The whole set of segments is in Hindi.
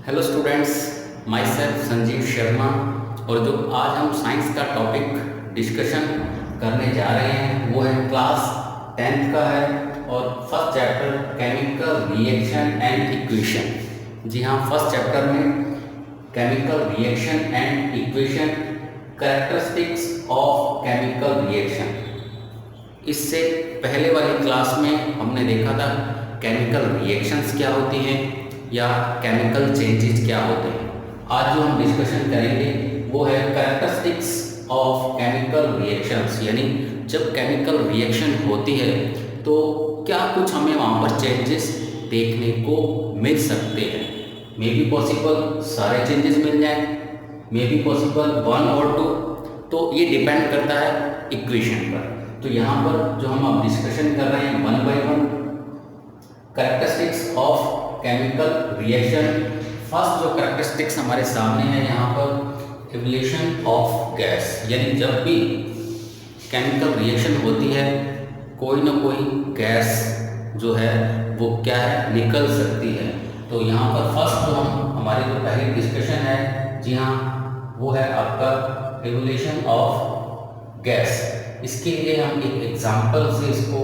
Hello students, my self Sanjeev Sharma. और जो आज हम साइंस का टॉपिक डिस्कशन करने जा रहे हैं वो है क्लास 10th का है और first chapter chemical reaction and equation. जी हाँ, फर्स्ट चैप्टर में chemical reaction and equation, characteristics of chemical reaction. इससे पहले वाली क्लास में हमने देखा था केमिकल रिएक्शंस क्या होती हैं या केमिकल चेंजेस क्या होते हैं। आज जो हम डिस्कशन करेंगे वो है कैरेक्टरिस्टिक्स ऑफ केमिकल रिएक्शंस, यानी जब केमिकल रिएक्शन होती है तो क्या कुछ हमें वहाँ पर चेंजेस देखने को मिल सकते हैं। मे बी पॉसिबल सारे चेंजेस मिल जाएं, मे बी पॉसिबल 1 और 2, तो ये डिपेंड करता है इक्वेशन पर। तो यहाँ पर जो हम अब डिस्कशन कर रहे हैं 1 by 1 characteristics of chemical reaction. First जो कैरेक्टरिस्टिक्स हमारे सामने है यहाँ पर एवोल्यूशन ऑफ गैस, यानी जब भी केमिकल रिएक्शन होती है कोई ना कोई गैस जो है वो क्या है, निकल सकती है। तो यहाँ पर फर्स्ट जो हमारी जो पहली डिस्कशन है, जी हाँ, वो है आपका एवोल्यूशन ऑफ गैस। इसके लिए हम एक एग्जाम्पल से इसको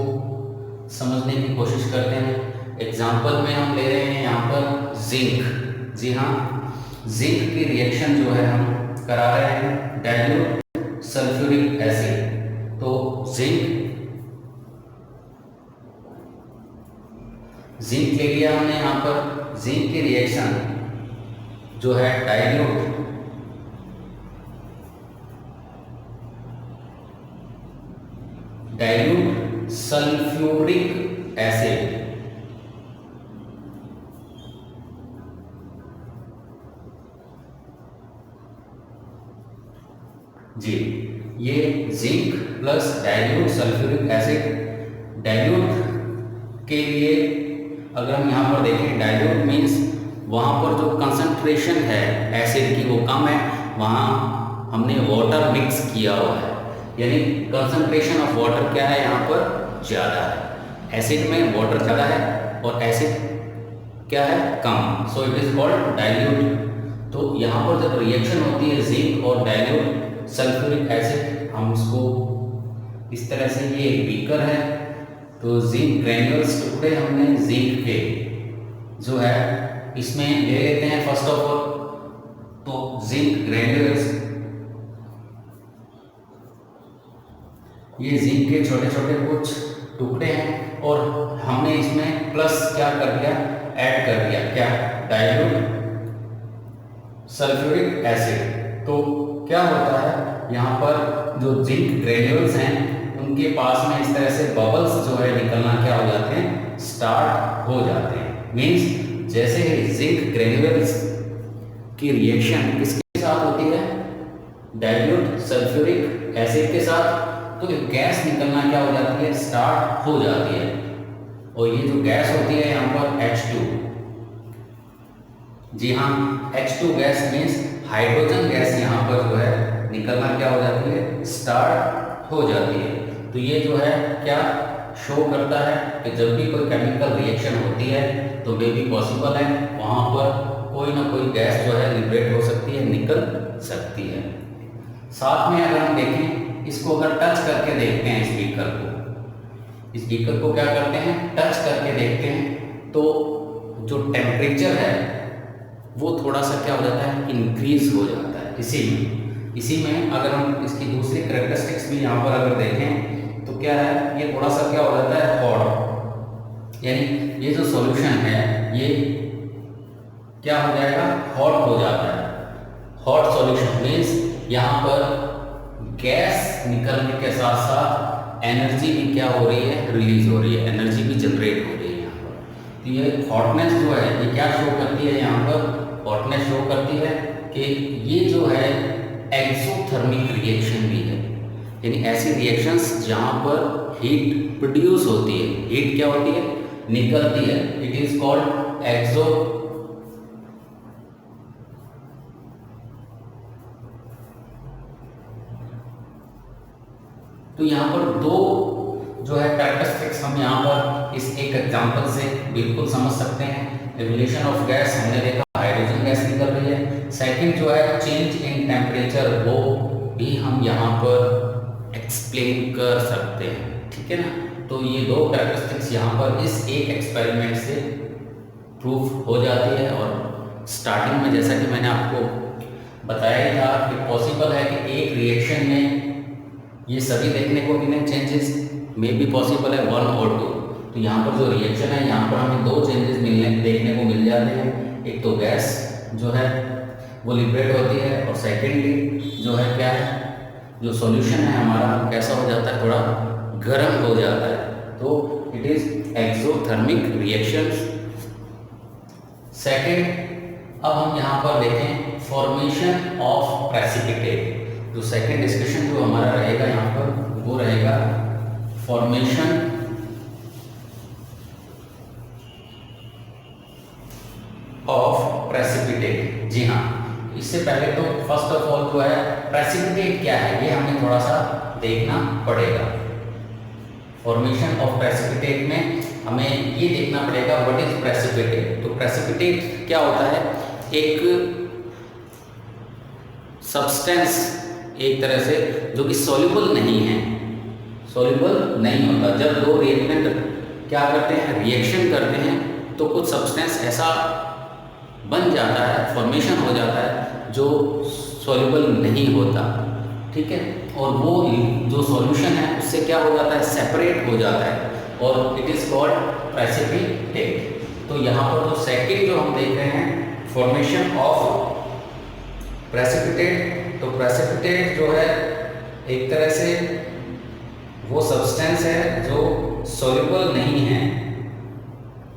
समझने की कोशिश करते हैं। एग्जाम्पल में हम ले रहे हैं यहाँ पर जिंक। जी हाँ, जिंक की रिएक्शन जो है हम करा रहे हैं डाइल्यूट सल्फ्यूरिक एसिड। तो जिंक ले लिया हमने यहाँ पर। जिंक की रिएक्शन जो है डाइल्यूट सल्फ्यूरिक एसिड, जी, ये zinc plus dilute sulphuric acid. Dilute के लिए अगर हम यहाँ पर देखें, डाइल्यूट मीन्स वहाँ पर जो कंसंट्रेशन है एसिड की वो कम है, वहाँ हमने वाटर मिक्स किया हुआ है, यानी कंसंट्रेशन ऑफ वाटर क्या है यहाँ पर ज़्यादा है। एसिड में वाटर ज़्यादा है और एसिड क्या है कम, so it is called dilute. तो यहाँ पर जब रिएक्शन होती है जिंक और डाइल्यूट सल्फ्यूरिक एसिड, हम उसको इस तरह से, ये एक बीकर है तो जिंक ग्रैन्यूल्स टुकड़े हमने जिंक के जो है इसमें ले लेते हैं फर्स्ट ऑफ ऑल। तो जिंक ग्रैन्यूल्स, ये जिंक के छोटे छोटे कुछ टुकड़े हैं और हमने इसमें प्लस क्या कर दिया, ऐड कर दिया क्या, डाइल्यूट सल्फ्यूरिक एसिड। तो क्या होता है यहाँ पर जो जिंक ग्रेन्यूल्स हैं उनके पास में इस तरह से बबल्स जो है निकलना क्या हो जाते हैं, स्टार्ट हो जाते हैं। मीन्स जैसे ही जिंक ग्रेन्यूल्स की रिएक्शन किसके साथ होती है, डाइल्यूट सल्फ्यूरिक एसिड के साथ, तो गैस निकलना क्या हो जाती है, स्टार्ट हो जाती है। और ये जो गैस होती है यहाँ पर H2, जी हाँ, H2 gas means hydrogen gas यहाँ पर जो है निकलना क्या हो जाती है, स्टार्ट हो जाती है। तो ये जो है क्या शो करता है कि जब भी कोई केमिकल रिएक्शन होती है तो मे भी पॉसिबल है वहाँ पर कोई ना कोई गैस जो है लिबरेट हो सकती है, निकल सकती है। साथ में अगर हम देखें, इसको अगर टच करके देखते हैं, इस बीकर को क्या करते हैं, टच करके देखते हैं, तो जो टेम्परेचर है वो थोड़ा सा क्या हो जाता है, इंक्रीज हो जाता है। इसी में अगर हम इसकी दूसरी कैरेक्टरिस्टिक्स भी यहाँ पर अगर देखें तो क्या है, ये थोड़ा सा क्या हो जाता है, हॉट, यानी ये जो सॉल्यूशन है ये क्या हो जाएगा, हॉट हो जाता है। हॉट सॉल्यूशन मीन्स यहाँ पर गैस निकलने के साथ साथ एनर्जी भी क्या हो रही है, रिलीज हो रही है, एनर्जी भी जनरेट हो रही है यहाँ पर। तो ये हॉटनेस जो है ये क्या शो करती है, यहाँ पर हॉटनेस शो करती है कि ये जो है एक्सोथर्मिक रिएक्शन भी है, यानी ऐसी रिएक्शंस जहाँ पर हीट प्रोड्यूस होती है, हीट क्या होती है, निकलती है, इट इज कॉल्ड एक्सो। तो यहाँ पर दो जो है कैरेक्टरिस्टिक्स हम यहाँ पर इस एक एग्जांपल से बिल्कुल समझ सकते हैं। एवोल्यूशन ऑफ गैस हमने देखा हाइड्रोजन गैस निकल रही है। सेकंड जो है चेंज इन टेम्परेचर, वो भी हम यहाँ पर एक्सप्लेन कर सकते हैं, ठीक है ना। तो ये दो कैरेक्टरिस्टिक्स यहाँ पर इस एक एक्सपेरिमेंट से प्रूफ हो जाती है। और स्टार्टिंग में जैसा कि मैंने आपको बताया ही था कि पॉसिबल है कि एक रिएक्शन में ये सभी देखने को मिले चेंजेस, मे भी पॉसिबल है 1 और 2। तो यहाँ पर जो रिएक्शन है यहाँ पर हमें 2 चेंजेस देखने को मिल जाते हैं। एक तो गैस जो है वो लिबरेट होती है, और सेकेंडली जो है क्या है, जो सॉल्यूशन है हमारा वो कैसा हो जाता है, थोड़ा गर्म हो जाता है। तो it is exothermic reactions. Second, अब हम यहाँ पर देखें फॉर्मेशन ऑफ प्रेसिपिटेट। जो सेकेंड डिस्कशन जो हमारा रहेगा यहाँ पर वो रहेगा फॉर्मेशन ऑफ प्रेसिपिटेट। जी हाँ, इससे पहले तो फर्स्ट ऑफ ऑल जो है प्रेसिपिटेट क्या है ये हमें थोड़ा सा देखना पड़ेगा। फॉर्मेशन ऑफ प्रेसिपिटेट में हमें ये देखना पड़ेगा व्हाट इज प्रेसिपिटेट। तो प्रेसिपिटेट क्या होता है, एक सब्सटेंस एक तरह से जो कि सॉल्युबल नहीं है, सॉल्युबल नहीं होता। जब दो रिएक्टेंट क्या करते हैं, रिएक्शन करते हैं, तो कुछ सब्सटेंस ऐसा बन जाता है, फॉर्मेशन हो जाता है जो सॉल्युबल नहीं होता, ठीक है। और वो जो सॉल्यूशन है उससे क्या हो जाता है, सेपरेट हो जाता है, और इट इज़ कॉल्ड प्रेसिपिटेट। तो यहाँ पर जो सेकंड जो हम देख रहे हैं फॉर्मेशन ऑफ प्रेसिपिटेट, तो प्रेसिपिटेट जो है एक तरह से वो सब्सटेंस है जो सॉल्युबल नहीं है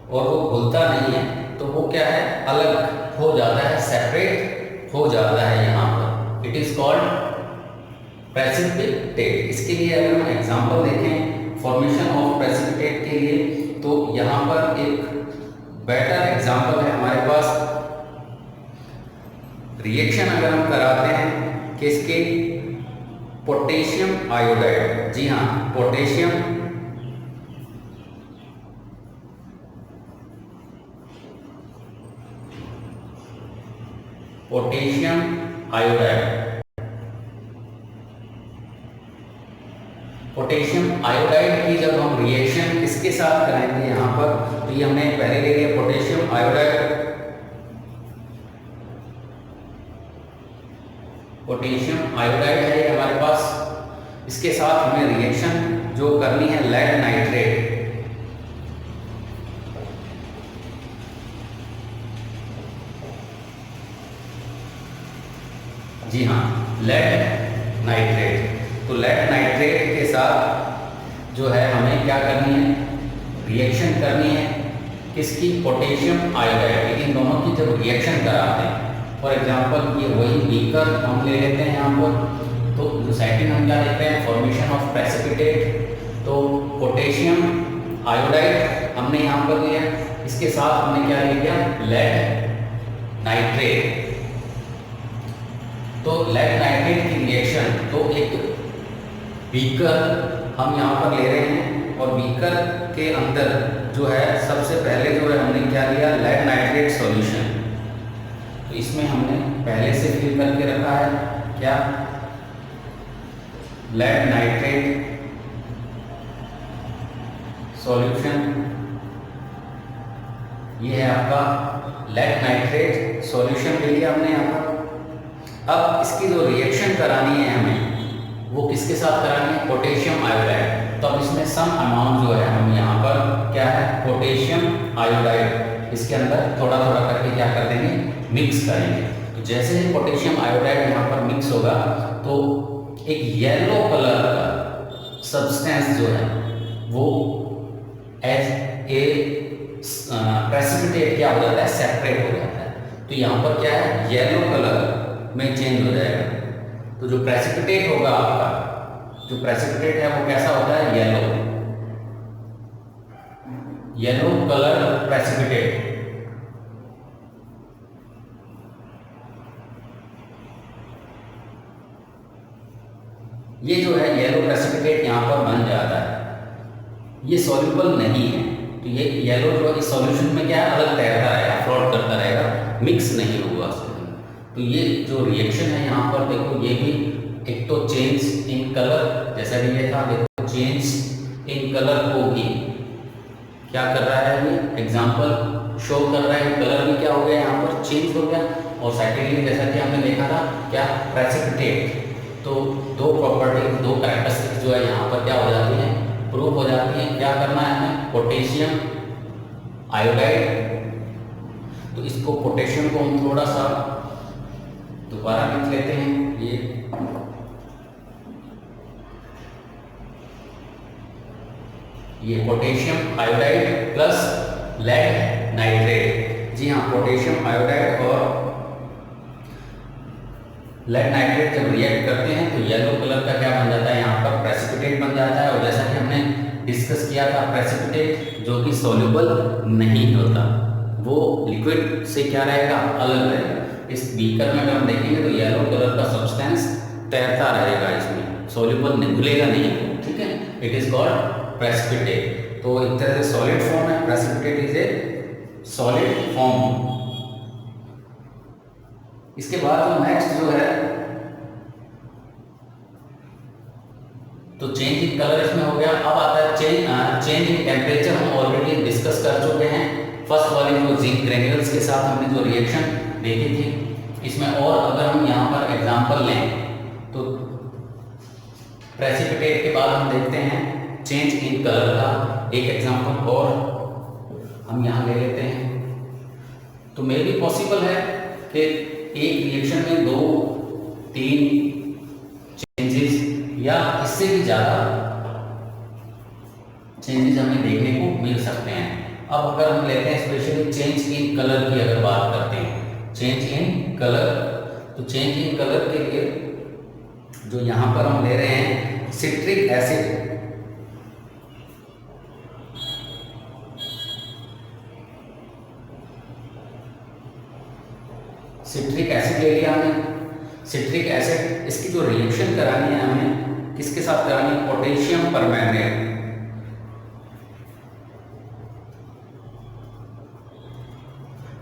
और वो घुलता नहीं है, तो वो क्या है, अलग हो जाता है, सेपरेट हो जाता है यहाँ पर। It is called precipitate. इसके लिए अगर हम एग्जांपल देखें फॉर्मेशन ऑफ प्रेसिपिटेट के लिए, तो यहाँ पर एक बेटर एग्जांपल है हमारे पास। रिएक्शन अगर हम कराते हैं किसके, पोटेशियम आयोडाइड। जी हाँ, पोटेशियम आयोडाइड। पोटेशियम आयोडाइड की जब हम रिएक्शन किसके साथ करेंगे यहाँ पर, तो ये हमने पहले ले लिया पोटेशियम आयोडाइड। पोटेशियम आयोडाइड है हमारे पास, इसके साथ हमें रिएक्शन जो करनी है लेड नाइट्रेट। जी हाँ, लेड नाइट्रेट। तो लेड नाइट्रेट के साथ जो है हमें क्या करनी है, रिएक्शन करनी है किसकी, पोटेशियम आयोडाइड। इन दोनों की जब रिएक्शन कराते हैं, फॉर एग्जांपल ये वही बीकर हम ले लेते हैं यहाँ पर। तो जो सेकंड हम क्या देखते हैं, फॉर्मेशन ऑफ प्रेसिपिटेट। तो पोटेशियम आयोडाइड हमने यहाँ पर लिया, इसके साथ हमने क्या ले लिया, लेड नाइट्रेट। तो लेड नाइट्रेट की रिएक्शन, तो एक बीकर हम यहाँ पर ले रहे हैं, और बीकर के अंदर जो है सबसे पहले जो है हमने क्या लिया, लेड नाइट्रेट सॉल्यूशन। तो इसमें हमने पहले से फिल करके रखा है क्या, लेड नाइट्रेट सॉल्यूशन। ये है आपका लेड नाइट्रेट सॉल्यूशन ले लिया हमने यहाँ पर। अब इसकी जो रिएक्शन करानी है हमें, वो किसके साथ करानी है, पोटेशियम आयोडाइड। तो अब इसमें सम अमाउंट जो है हम यहाँ पर क्या है, पोटेशियम आयोडाइड इसके अंदर थोड़ा थोड़ा करके क्या कर देंगे, मिक्स करेंगे। तो जैसे ही पोटेशियम आयोडाइड यहाँ पर मिक्स होगा, तो एक येलो कलर का सब्सटेंस जो है वो एज ए प्रेसिपिटेट क्या हो जाता है, सेपरेट हो जाता है। तो यहाँ पर क्या है, येलो कलर में चेंज हो जाएगा। तो जो प्रेसिपिटेट होगा आपका, जो प्रेसिपिटेट है वो कैसा होता है, येलो कलर प्रेसिपिटेट। ये जो है येलो प्रेसिपिटेट यहाँ पर बन जाता है, ये सॉल्युबल नहीं है। तो ये येलो जो इस सॉल्यूशन में क्या है, अलग तैरता रहेगा, फ्लोट करता रहेगा, मिक्स नहीं होगा उसके अंदर। तो ये जो रिएक्शन है यहाँ पर देखो, ये भी एक तो चेंज इन कलर, जैसा कि ये था, देखो चेंज इन कलर को भी क्या कर रहा है, ये एग्जाम्पल शो कर रहा है। कलर भी क्या हो गया यहाँ पर, चेंज हो गया। और सेकेंडली जैसा कि हमने देखा था क्या, प्रेसिपिटेट। तो दो प्रॉपर्टीज, दो कैरेक्टरिस्टिक्स जो है यहाँ पर क्या हो जाती हैं, प्रूव हो जाती है। क्या करना है हमें, पोटेशियम आयोडाइड। तो इसको पोटेशियम को हम थोड़ा सा दोबारा लिख लेते हैं। ये potassium iodide plus lead nitrate. जी हाँ, पोटेशियम आयोडाइड और लेड नाइट्रेट जब रिएक्ट करते हैं तो येलो कलर का क्या बन जाता है, यहाँ पर प्रेसिपिटेट बन जाता है। और जैसा कि हमने डिस्कस किया था, प्रेसिपिटेट जो कि सॉल्युबल नहीं होता, वो लिक्विड से क्या रहेगा, अलग रहेगा। इस बीकर में अगर हम देखेंगे तो येलो कलर का सब्सटेंस तैरता रहेगा, इसमें सॉल्युबल नहीं, घुलेगा नहीं, ठीक है। It is called precipitate. तो एक तरह से सॉलिड फॉर्म है, precipitate is a solid form. इसके बाद जो नेक्स्ट जो है, तो चेंज इन कलर इसमें हो गया। अब आता है चेंज इन टेम्परेचर। हम ऑलरेडी डिस्कस कर चुके हैं फर्स्ट वाली जो जिंक ग्रेन्यूल्स के साथ हमने जो रिएक्शन देखी थी। इसमें और अगर हम यहाँ पर एग्जांपल लें तो प्रेसिपिटेट के बाद हम देखते हैं चेंज इन कलर का एक एग्जांपल और हम यहाँ ले लेते हैं। तो मे भी पॉसिबल है कि एक रिएक्शन में 2-3 चेंजेस या इससे भी ज़्यादा चेंजेस हमें देखने को मिल सकते हैं। अब अगर हम लेते हैं स्पेशली चेंज इन कलर की अगर बात करते हैं, चेंज इन कलर, तो चेंज इन कलर के लिए जो यहाँ पर हम ले रहे हैं सिट्रिक एसिड, सिट्रिक एसिड ले लिया हमने। सिट्रिक एसिड, इसकी जो रिएक्शन करानी है हमें किसके साथ करानी है, पोटेशियम परमैंगनेट।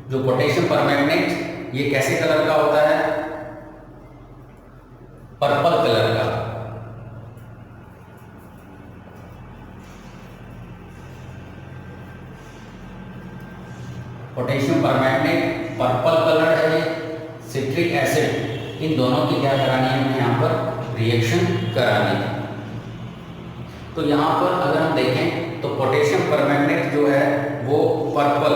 जो पोटेशियम परमैंगनेट ये कैसे कलर का होता है, पर्पल कलर का। पोटेशियम परमैंगनेट पर्पल कलर है, सिट्रिक एसिड, इन दोनों की क्या करानी है हमें यहाँ पर रिएक्शन करानी है। तो यहाँ पर अगर हम देखें तो पोटेशियम परमैंगनेट जो है वो पर्पल,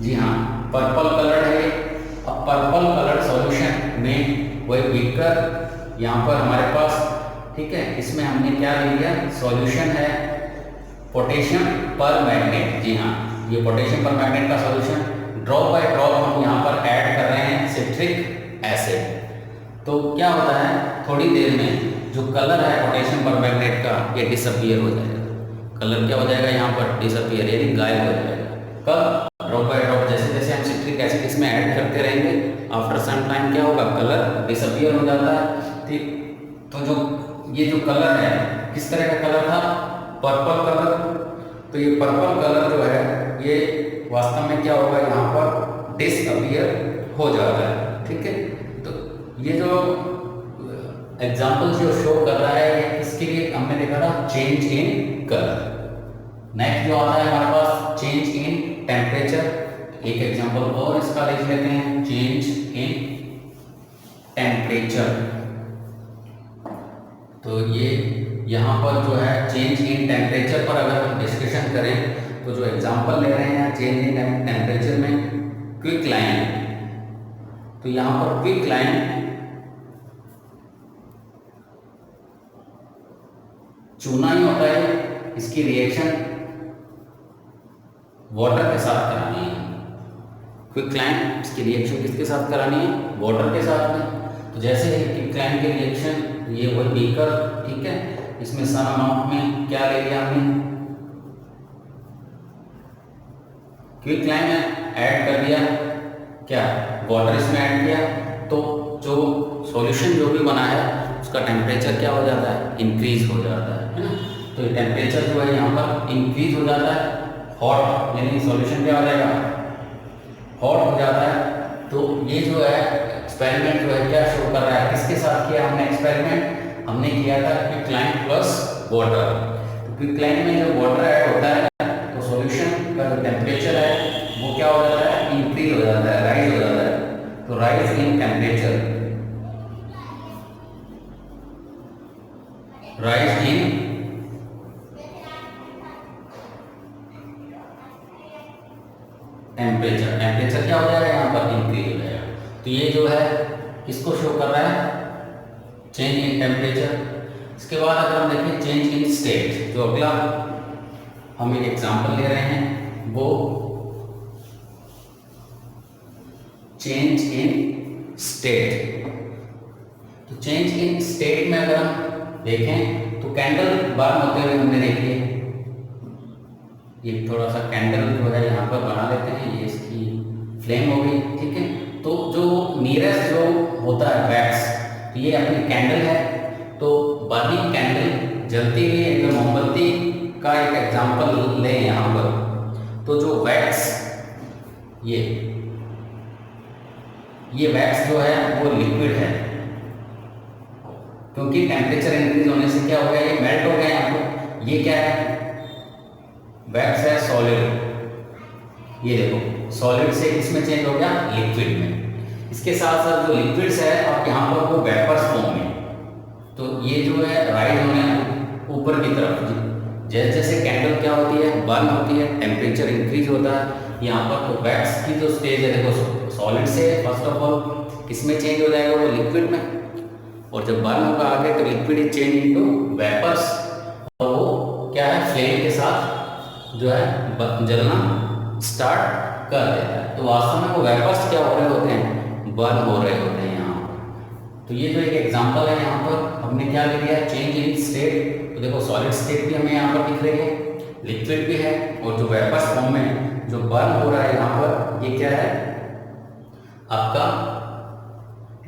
जी हाँ पर्पल कलर है। अब पर्पल कलर सॉल्यूशन में वही बीकर यहाँ पर हमारे पास, ठीक है, इसमें हमने क्या ले लिया, सॉल्यूशन है पोटेशियम परमैंगनेट। जी हाँ, ये पोटेशियम परमैंगनेट का सॉल्यूशन ड्रॉप बाय ड्रॉप हम यहाँ पर ऐड कर रहे हैं सिट्रिक एसिड। तो क्या होता है, थोड़ी देर में जो कलर है पोटेशियम परमैंगनेट का ये डिसअपियर हो जाएगा। कलर क्या हो जाएगा यहाँ पर, डिसअपियर, यानी गायब हो जाएगा। कब, ड्रॉप बाय ड्रॉप, जैसे जैसे हम सिट्रिक एसिड इसमें ऐड करते रहेंगे, आफ्टर सम टाइम क्या होगा, कलर डिसअपियर हो जाता है। ठीक, तो जो ये जो कलर है किस तरह का कलर था, पर्पल कलर। तो ये पर्पल कलर जो है ये वास्तव में क्या होगा, यहाँ पर डिसअपियर हो जाता है। ठीक है, तो ये जो एग्जाम्पल जो शो कर रहा है ये किसके लिए हमने देखा था, चेंज इन कलर। नेक्स्ट जो आता है हमारे पास चेंज इन टेम्परेचर। एक एग्जाम्पल और इसका लिख लेते हैं, चेंज इन टेम्परेचर। तो ये यहाँ पर जो है चेंज इन टेम्परेचर पर अगर हम डिस्कशन करें तो जो एग्जांपल ले रहे हैं चेंज इन टेम्परेचर में क्विक लाइन। तो यहाँ पर क्विक लाइन चूना ही होता है, इसकी रिएक्शन वाटर के साथ करानी है। क्विक लाइन इसकी रिएक्शन किसके साथ करानी है, वाटर के साथ में। तो जैसे ही क्विक लाइन की रिएक्शन, ये वही बीकर, ठीक है, इसमें सम अमाउंट में क्या ले लिया हमने, क्विक लाइन में ऐड कर दिया, क्या वाटर इसमें ऐड किया। तो जो सॉल्यूशन जो भी बना है उसका टेम्परेचर क्या हो जाता है, इंक्रीज हो जाता है ना। तो ये टेम्परेचर जो है यहाँ पर इंक्रीज हो जाता है, हॉट, यानी सॉल्यूशन क्या हो जाएगा, हॉट हो जाता है। तो ये जो है एक्सपेरिमेंट जो है क्या शो कर रहा है, किसके साथ किया हमने एक्सपेरिमेंट, हमने किया था क्विकलाइन प्लस वाटर। तो क्विकलाइन में जब वाटर ऐड होता है तो सॉल्यूशन का जो टेम्परेचर है वो क्या हो जाता है, इंक्रीज हो जाता है, राइज हो जाता है। तो rise in temperature, rise in temperature, temperature क्या हो जाएगा यहाँ पर, इंक्रीज हो जाएगा। तो ये जो है किसको शो कर रहा है, चेंज इन टेम्परेचर। इसके बाद अगर हम देखें चेंज इन स्टेट, जो अगला हम एक एग्जांपल ले रहे हैं वो चेंज इन स्टेट। तो चेंज इन स्टेट में अगर हम देखें तो कैंडल बर्न होते हुए हमने देखी है। ये थोड़ा सा कैंडल जो है यहाँ पर बना लेते हैं, ये इसकी फ्लेम हो गई, ठीक है। तो जो नीरेस्ट जो होता है वैक्स, तो ये अपनी कैंडल है। तो बर्निंग कैंडल जलती हुई एक मोमबत्ती का एक एग्जांपल लें यहाँ पर। तो जो वैक्स, ये वैक्स जो है वो लिक्विड है, क्योंकि टेम्परेचर इंक्रीज होने से क्या हो गया, ये मेल्ट हो गया यहाँ पर। ये क्या है, वैक्स है सॉलिड। ये देखो सॉलिड से इसमें चेंज हो गया लिक्विड में। इसके साथ साथ जो लिक्विड्स है और यहाँ पर वो वेपर्स फॉर्म में। तो ये जो है राइज होने ऊपर की तरफ, जैसे जैसे कैंडल क्या होती है, बर्न होती है, टेम्परेचर इंक्रीज होता है यहाँ पर। तो वैक्स की जो स्टेज है देखो, सॉलिड से फर्स्ट ऑफ ऑल किसमें चेंज हो जाएगा, वो लिक्विड में। और जब बर्न होगा आगे तो लिक्विड चेंज इनटू वेपर्स, और वो क्या है, फ्लेम के साथ जो है जलना स्टार्ट कर देता है। तो वास्तव में वो वेपर्स क्या हो रहे होते हैं, बर्न हो रहे होते हैं यहाँ पर। तो ये जो एक एग्जांपल है यहाँ पर हमने क्या ले लिया, चेंज इन स्टेट। तो देखो सॉलिड स्टेट भी हमें यहाँ पर दिख रही है, लिक्विड भी है, और जो वेपर्स फॉर्म में जो बर्न हो रहा है यहाँ पर, ये क्या है आपका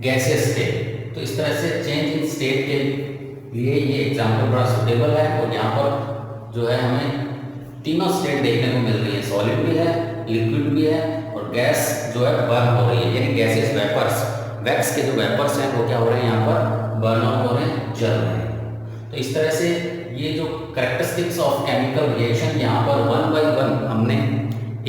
गैसियस स्टेट। तो इस तरह से चेंज इन स्टेट के लिए ये एग्जांपल बड़ा सुटेबल है। और यहाँ पर जो है हमें तीनों स्टेट देखने को मिल रही है, सॉलिड भी है, लिक्विड भी है, और गैस जो है बर्न हो रही है, यानी गैसेस वेपर्स, वैक्स के जो वेपर्स हैं वो क्या हो रहे हैं यहाँ पर, बर्न आउट हो रहे हैं, जल रहे हैं। तो इस तरह से ये जो कैरेक्टरिस्टिक्स ऑफ केमिकल रिएक्शन यहाँ पर वन बाय वन हमने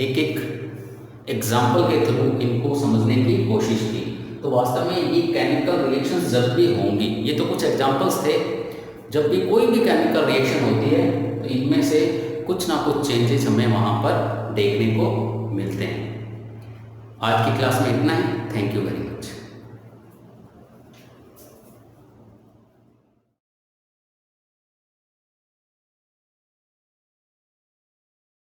एक एक एग्जाम्पल के थ्रू इनको समझने की कोशिश की। तो वास्तव में ये केमिकल रिएक्शंस जब भी होंगी, ये तो कुछ एग्जाम्पल्स थे, जब भी कोई भी केमिकल रिएक्शन होती है तो इनमें से कुछ ना कुछ चेंजेस हमें वहाँ पर देखने को मिलते हैं। आज की क्लास में इतना ही। Thank you very much.